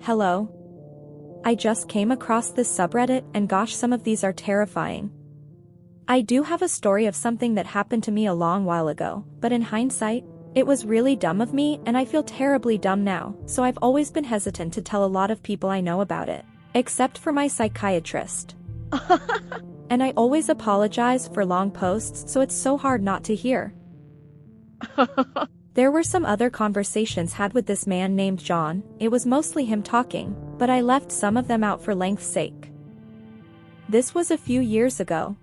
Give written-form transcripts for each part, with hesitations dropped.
Hello. I just came across this subreddit and gosh, some of these are terrifying. I do have a story of something that happened to me a long while ago, but in hindsight, it was really dumb of me and I feel terribly dumb now, so I've always been hesitant to tell a lot of people I know about it. Except for my psychiatrist. And I always apologize for long posts, so it's so hard not to hear. There were some other conversations had with this man named John. It was mostly him talking, but I left some of them out for length's sake. This was a few years ago.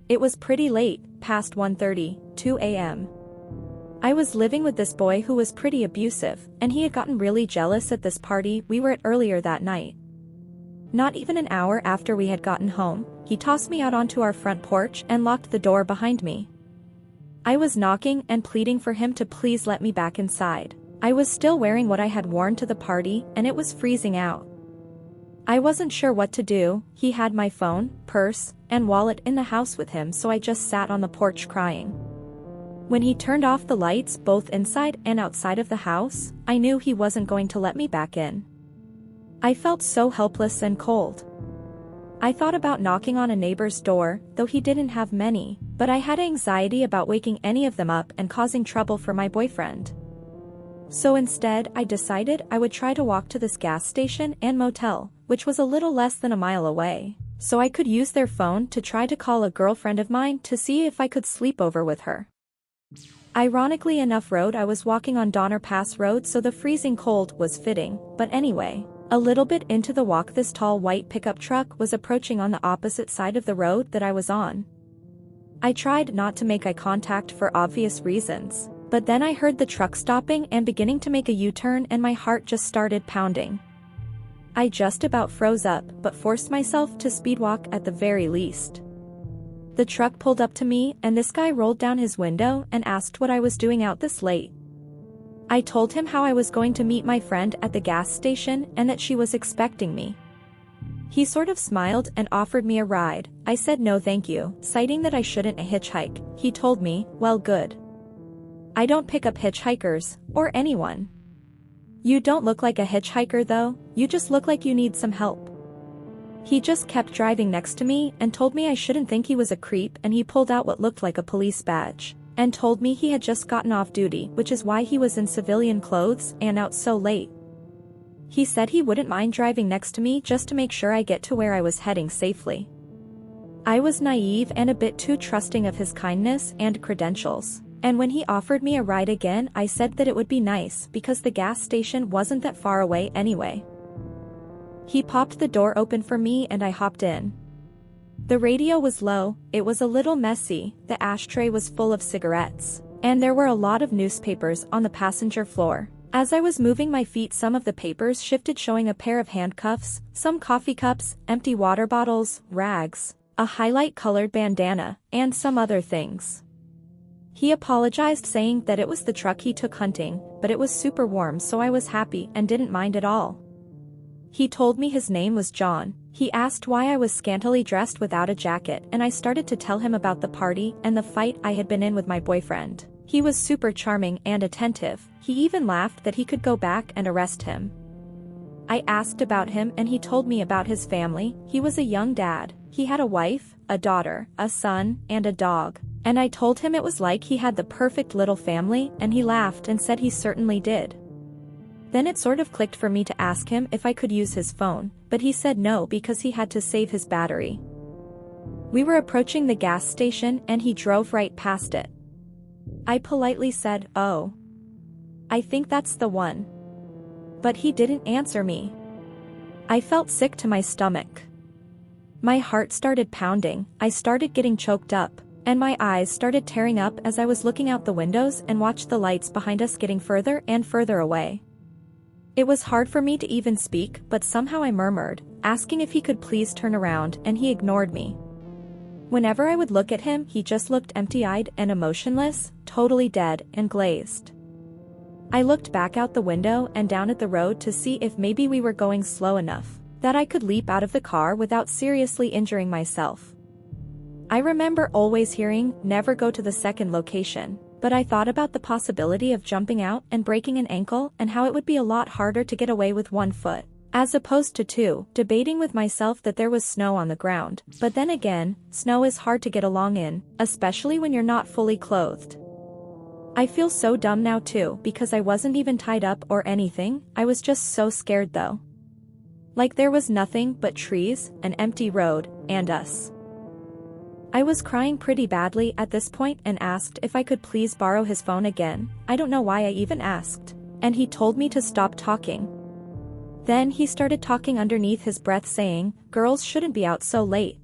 It was pretty late, past 1:30, 2 a.m. I was living with this boy who was pretty abusive, and he had gotten really jealous at this party we were at earlier that night. Not even an hour after we had gotten home, he tossed me out onto our front porch and locked the door behind me. I was knocking and pleading for him to please let me back inside. I was still wearing what I had worn to the party, and it was freezing out. I wasn't sure what to do. He had my phone, purse, and wallet in the house with him, so I just sat on the porch crying. When he turned off the lights both inside and outside of the house, I knew he wasn't going to let me back in. I felt so helpless and cold. I thought about knocking on a neighbor's door, though he didn't have many, but I had anxiety about waking any of them up and causing trouble for my boyfriend. So instead, I decided I would try to walk to this gas station and motel, which was a little less than a mile away, so I could use their phone to try to call a girlfriend of mine to see if I could sleep over with her. Ironically enough, I was walking on Donner Pass Road, so the freezing cold was fitting, but anyway. A little bit into the walk, this tall white pickup truck was approaching on the opposite side of the road that I was on. I tried not to make eye contact for obvious reasons, but then I heard the truck stopping and beginning to make a U-turn, and my heart just started pounding. I just about froze up, but forced myself to speed walk at the very least. The truck pulled up to me, and this guy rolled down his window and asked what I was doing out this late. I told him how I was going to meet my friend at the gas station and that she was expecting me. He sort of smiled and offered me a ride. I said no thank you, citing that I shouldn't hitchhike. He told me, well, good. I don't pick up hitchhikers, or anyone. You don't look like a hitchhiker though, you just look like you need some help. He just kept driving next to me and told me I shouldn't think he was a creep, and he pulled out what looked like a police badge and told me he had just gotten off duty, which is why he was in civilian clothes and out so late. He said he wouldn't mind driving next to me just to make sure I get to where I was heading safely. I was naive and a bit too trusting of his kindness and credentials, and when he offered me a ride again, I said that it would be nice because the gas station wasn't that far away anyway. He popped the door open for me and I hopped in. The radio was low, it was a little messy, the ashtray was full of cigarettes, and there were a lot of newspapers on the passenger floor. As I was moving my feet, some of the papers shifted, showing a pair of handcuffs, some coffee cups, empty water bottles, rags, a highlight-colored bandana, and some other things. He apologized, saying that it was the truck he took hunting, but it was super warm, so I was happy and didn't mind at all. He told me his name was John. He asked why I was scantily dressed without a jacket, and I started to tell him about the party and the fight I had been in with my boyfriend. He was super charming and attentive. He even laughed that he could go back and arrest him. I asked about him and he told me about his family. He was a young dad. He had a wife, a daughter, a son, and a dog. And I told him it was like he had the perfect little family, and he laughed and said he certainly did. Then it sort of clicked for me to ask him if I could use his phone, but he said no because he had to save his battery. We were approaching the gas station and he drove right past it. I politely said, "Oh, I think that's the one." But he didn't answer me. I felt sick to my stomach. My heart started pounding, I started getting choked up, and my eyes started tearing up as I was looking out the windows and watched the lights behind us getting further and further away. It was hard for me to even speak, but somehow I murmured, asking if he could please turn around, and he ignored me. Whenever I would look at him, he just looked empty-eyed and emotionless, totally dead and glazed. I looked back out the window and down at the road to see if maybe we were going slow enough that I could leap out of the car without seriously injuring myself. I remember always hearing, "Never go to the second location," but I thought about the possibility of jumping out and breaking an ankle and how it would be a lot harder to get away with one foot. As opposed to 2, debating with myself that there was snow on the ground, but then again, snow is hard to get along in, especially when you're not fully clothed. I feel so dumb now too because I wasn't even tied up or anything, I was just so scared though. Like there was nothing but trees, an empty road, and us. I was crying pretty badly at this point and asked if I could please borrow his phone again. I don't know why I even asked. And he told me to stop talking. Then he started talking underneath his breath saying, "Girls shouldn't be out so late.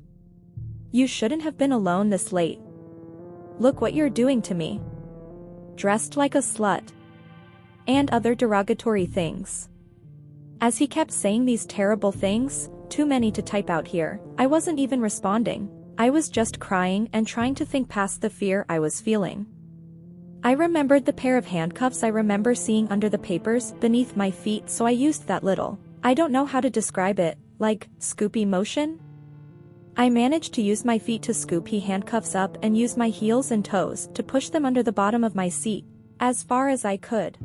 You shouldn't have been alone this late. Look what you're doing to me. Dressed like a slut." And other derogatory things. As he kept saying these terrible things, too many to type out here, I wasn't even responding. I was just crying and trying to think past the fear I was feeling. I remembered the pair of handcuffs I remember seeing under the papers beneath my feet, so I used that little, I don't know how to describe it, like, scoopy motion? I managed to use my feet to scoop his handcuffs up and use my heels and toes to push them under the bottom of my seat, as far as I could.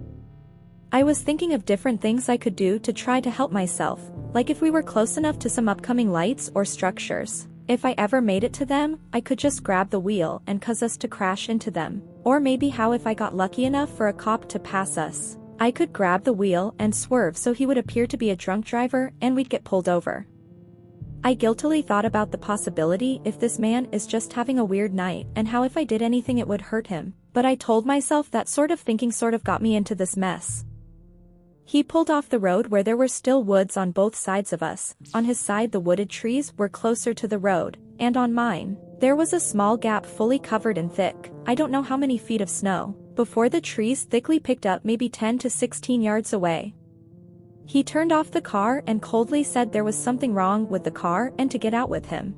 I was thinking of different things I could do to try to help myself, like if we were close enough to some upcoming lights or structures. If I ever made it to them, I could just grab the wheel and cause us to crash into them. Or maybe how if I got lucky enough for a cop to pass us, I could grab the wheel and swerve so he would appear to be a drunk driver and we'd get pulled over. I guiltily thought about the possibility if this man is just having a weird night and how if I did anything it would hurt him, but I told myself that sort of thinking sort of got me into this mess. He pulled off the road where there were still woods on both sides of us. On his side the wooded trees were closer to the road, and on mine, there was a small gap fully covered in thick, I don't know how many feet of snow, before the trees thickly picked up maybe 10 to 16 yards away. He turned off the car and coldly said there was something wrong with the car and to get out with him.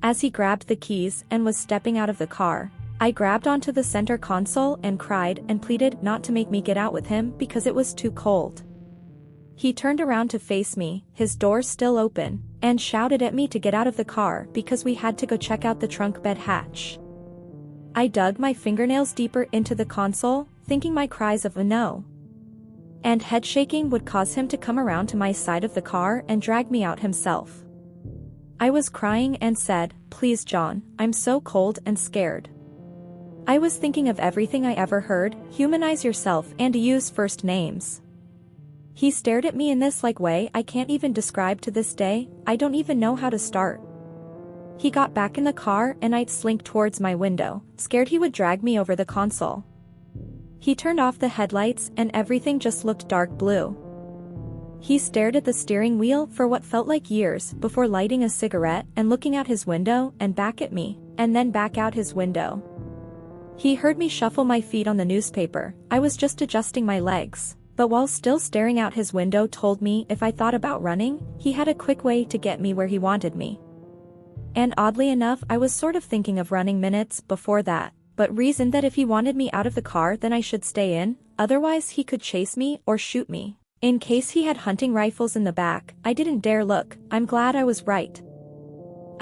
As he grabbed the keys and was stepping out of the car, I grabbed onto the center console and cried and pleaded not to make me get out with him because it was too cold. He turned around to face me, his door still open, and shouted at me to get out of the car because we had to go check out the trunk bed hatch. I dug my fingernails deeper into the console, thinking my cries of a no and head shaking would cause him to come around to my side of the car and drag me out himself. I was crying and said, "Please John, I'm so cold and scared." I was thinking of everything I ever heard, humanize yourself and use first names. He stared at me in this like way I can't even describe to this day, I don't even know how to start. He got back in the car and I'd slink towards my window, scared he would drag me over the console. He turned off the headlights and everything just looked dark blue. He stared at the steering wheel for what felt like years before lighting a cigarette and looking out his window and back at me, and then back out his window. He heard me shuffle my feet on the newspaper, I was just adjusting my legs, but while still staring out his window told me if I thought about running, he had a quick way to get me where he wanted me. And oddly enough I was sort of thinking of running minutes before that, but reasoned that if he wanted me out of the car then I should stay in, otherwise he could chase me or shoot me. In case he had hunting rifles in the back, I didn't dare look, I'm glad I was right.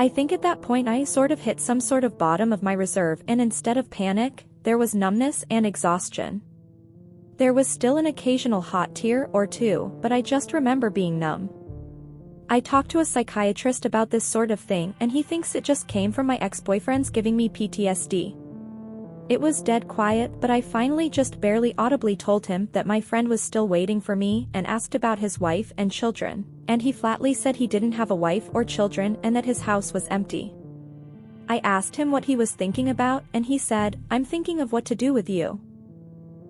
I think at that point I sort of hit some sort of bottom of my reserve and instead of panic, there was numbness and exhaustion. There was still an occasional hot tear or two, but I just remember being numb. I talked to a psychiatrist about this sort of thing and he thinks it just came from my ex-boyfriends giving me PTSD. It was dead quiet, but I finally just barely audibly told him that my friend was still waiting for me and asked about his wife and children, and he flatly said he didn't have a wife or children and that his house was empty. I asked him what he was thinking about and he said, "I'm thinking of what to do with you."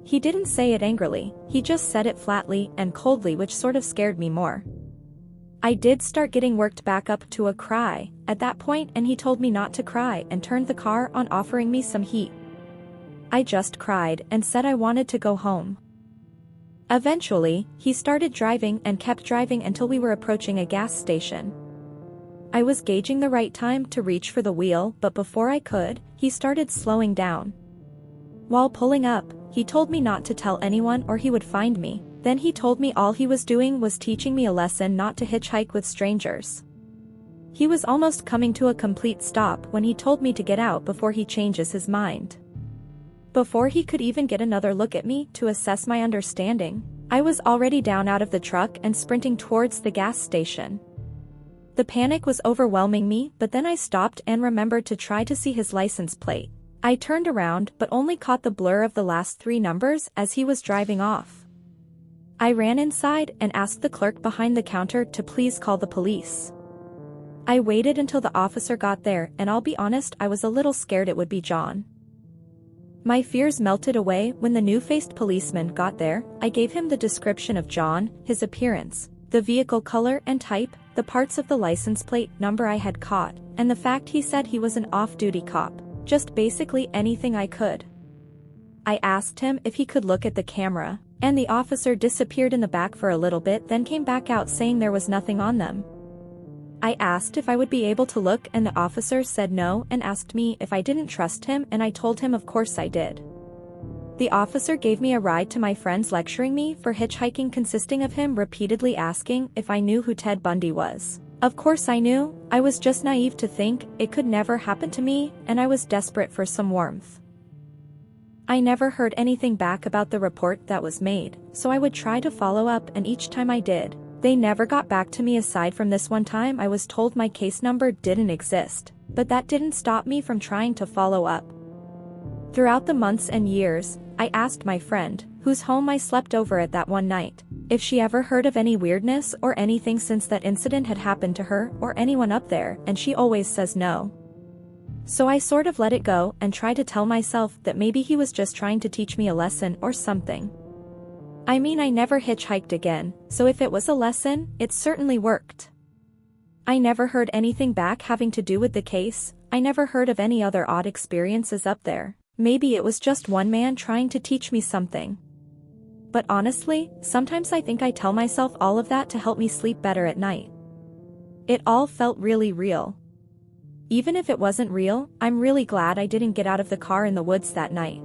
He didn't say it angrily, he just said it flatly and coldly, which sort of scared me more. I did start getting worked back up to a cry at that point and he told me not to cry and turned the car on, offering me some heat. I just cried and said I wanted to go home. Eventually, he started driving and kept driving until we were approaching a gas station. I was gauging the right time to reach for the wheel, but before I could, he started slowing down. While pulling up, he told me not to tell anyone or he would find me. Then he told me all he was doing was teaching me a lesson not to hitchhike with strangers. He was almost coming to a complete stop when he told me to get out before he changes his mind. Before he could even get another look at me to assess my understanding, I was already down out of the truck and sprinting towards the gas station. The panic was overwhelming me, but then I stopped and remembered to try to see his license plate. I turned around but only caught the blur of the last 3 numbers as he was driving off. I ran inside and asked the clerk behind the counter to please call the police. I waited until the officer got there, and I'll be honest, I was a little scared it would be John. My fears melted away when the new-faced policeman got there. I gave him the description of John, his appearance, the vehicle color and type, the parts of the license plate number I had caught, and the fact he said he was an off-duty cop. Just basically anything I could. I asked him if he could look at the camera, and the officer disappeared in the back for a little bit, then came back out saying there was nothing on them. I asked if I would be able to look, and the officer said no and asked me if I didn't trust him, and I told him of course I did. The officer gave me a ride to my friends, lecturing me for hitchhiking, consisting of him repeatedly asking if I knew who Ted Bundy was. Of course I knew. I was just naive to think it could never happen to me, and I was desperate for some warmth. I never heard anything back about the report that was made, so I would try to follow up, and each time I did, they never got back to me aside from this one time I was told my case number didn't exist, but that didn't stop me from trying to follow up. Throughout the months and years, I asked my friend, whose home I slept over at that one night, if she ever heard of any weirdness or anything since that incident had happened to her or anyone up there, and she always says no. So I sort of let it go and try to tell myself that maybe he was just trying to teach me a lesson or something. I mean, I never hitchhiked again, so if it was a lesson, it certainly worked. I never heard anything back having to do with the case. I never heard of any other odd experiences up there. Maybe it was just one man trying to teach me something. But honestly, sometimes I think I tell myself all of that to help me sleep better at night. It all felt really real. Even if it wasn't real, I'm really glad I didn't get out of the car in the woods that night.